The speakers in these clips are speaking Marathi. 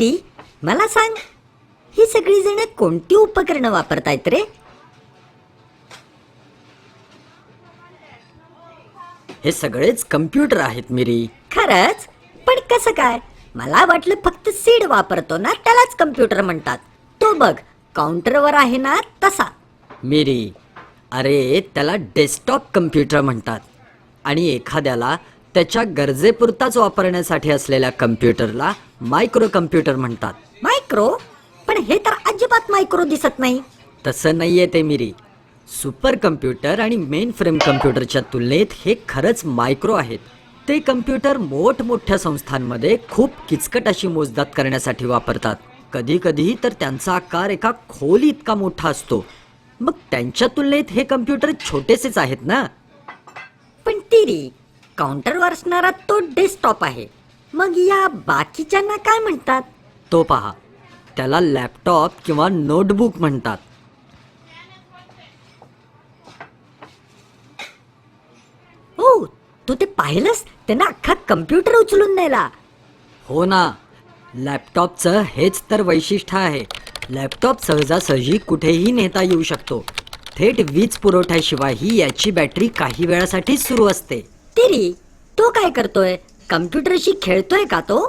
तिरी, मला सांग, ही सगळी जण कोणती उपकरणं वापरतायत रे? हे सगळेच कम्प्युटर आहेत मिरी. खरंच? पण कसं काय? मला वाटलं फक्त सीड वापरतो ना त्यालाच कम्प्युटर म्हणतात. तो बघ, काउंटरवर आहे ना तसा. मिरी, अरे त्याला डेस्कटॉप कम्प्युटर म्हणतात. आणि एखाद्याला त्याच्या गरजेपुरताच वापरण्यासाठी असलेल्या कम्प्युटरला मायक्रो कम्प्युटर म्हणतात. मायक्रो? पण हे तर अजिबात मायक्रो दिसत नाही. तसं नाहीये ते मिरी. सुपर कम्प्युटर आणि मेन फ्रेम कम्प्युटरच्या तुलनेत हे खरंच मायक्रो आहेत. ते कम्प्युटर मोठमोठ्या संस्थांमध्ये खूप किचकट अशी मोजदाद करण्यासाठी वापरतात. कधी कधी तर त्यांचा आकार एका खोली इतका मोठा असतो. मग त्यांच्या तुलनेत हे कम्प्युटर छोटेसेच आहेत ना. पण तिरी, काउंटरवर असणारा तो डेस्कटॉप आहे. मग या बाकीच्यांना काय म्हणतात? तो पहा, त्याला लॅपटॉप किंवा नोटबुक म्हणतात. हो, तू ते पाहिलंस? त्यांना अख्खा कम्प्युटर उचलून नेला. हो ना, लॅपटॉपचं हेच तर वैशिष्ट्य आहे. लॅपटॉप सहजासहजी कुठेही नेता येऊ शकतो. थेट वीज पुरवठ्याशिवायही याची बॅटरी काही वेळासाठी सुरू असते. तिरी, तो काय करतोय? कम्प्युटरशी खेळतोय का तो?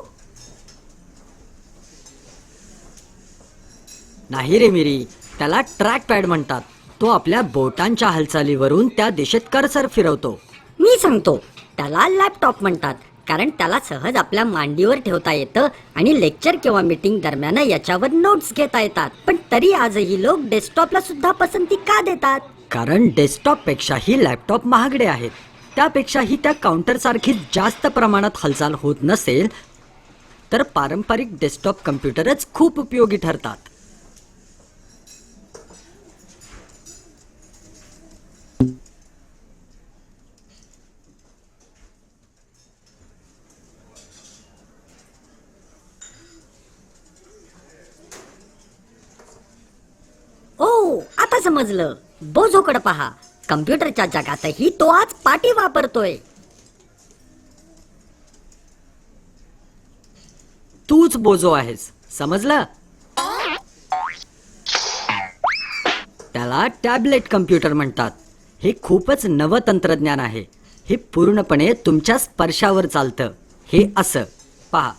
नाही रे मिरी, त्याला ट्रॅक पॅड म्हणतात. तो आपल्या बोटांच्या हालचालीवरून त्या दिशेत कर्सर फिरवतो. मी सांगतो, त्याला लॅपटॉप म्हणतात, कारण त्याला सहज आपल्या मांडीवर ठेवता येतं आणि लेक्चर किंवा मीटिंग दरम्यान याच्यावर नोट्स घेता येतात. पण तरी आजही लोक डेस्कटॉपला सुद्धा पसंती का देतात? कारण डेस्कटॉप पेक्षाही लॅपटॉप महागडे आहेत. त्यापेक्षाही त्या काउंटर सारखी जास्त प्रमाणात हालचाल होत नसेल तर पारंपरिक डेस्कटॉप कम्प्युटरच खूप उपयोगी ठरतात. ओ, आता समजलं. बोझोकडे पहा, कम्प्युटरच्या जगातही तो आज पाटी वापरतोय. तूच बोजो आहेस, समजलं? त्याला टॅबलेट कम्प्युटर म्हणतात. हे खूपच नवं तंत्रज्ञान आहे. हे पूर्णपणे तुमच्या स्पर्शावर चालतं. हे असं पहा,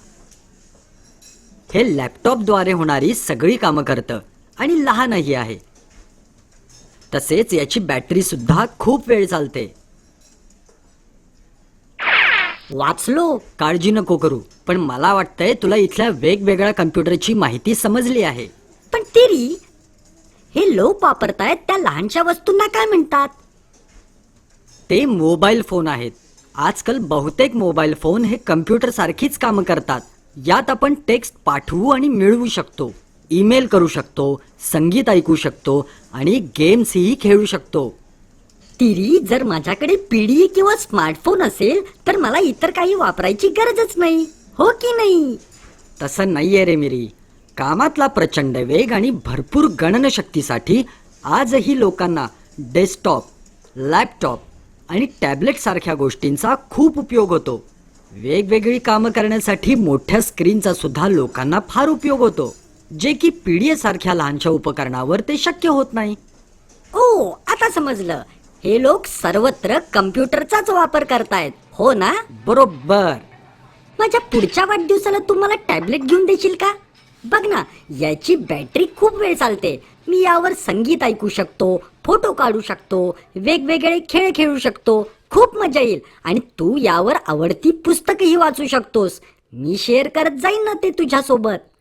हे लॅपटॉपद्वारे होणारी सगळी कामं करतं आणि लहानही आहे. तसेच याची बॅटरी सुद्धा खूप वेळ चालते. वाचलो. काळजी नको करू, पण मला वाटतंय तुला इथल्या वेगवेगळ्या कम्प्युटरची माहिती समजली आहे. पण तिरी, हे लोक वापरतायत त्या लहानशा वस्तूंना काय म्हणतात? ते मोबाईल फोन आहेत. आजकाल बहुतेक मोबाईल फोन हे कम्प्युटर सारखीच कामं करतात. यात आपण टेक्स्ट पाठवू आणि मिळवू शकतो, ईमेल करू शकतो, संगीत ऐकू शकतो आणि गेम्सही खेळू शकतो. तिरी, जर माझ्याकडे पीडी किंवा स्मार्टफोन असेल तर मला इतर काही वापरायची गरजच नाही, हो की नाही? तसं नाहीये रे मिरी. कामातला प्रचंड वेग आणि भरपूर गणनशक्तीसाठी आजही लोकांना डेस्कटॉप, लॅपटॉप आणि टॅबलेट सारख्या गोष्टींचा खूप उपयोग होतो. वेगवेगळी कामं करण्यासाठी मोठ्या स्क्रीनचा सुद्धा लोकांना फार उपयोग होतो, जे की पीडीए सारख्या लहानशा उपकरणावर ते शक्य होत नाही. ओ, आता समजलं. हे लोक सर्वत्र कम्प्युटरचाच वापर करतायत, हो ना? बरोबर. माझ्या पुढच्या वाढदिवसाला तू मला टॅबलेट घेऊन देशील का? बघ ना, याची बॅटरी खूप वेळ चालते. मी यावर संगीत ऐकू शकतो, फोटो काढू शकतो, वेगवेगळे खेळ खेळू शकतो. खूप मजा येईल. आणि तू यावर आवडती पुस्तकही वाचू शकतोस. मी शेअर करत जाईन ना ते तुझ्यासोबत.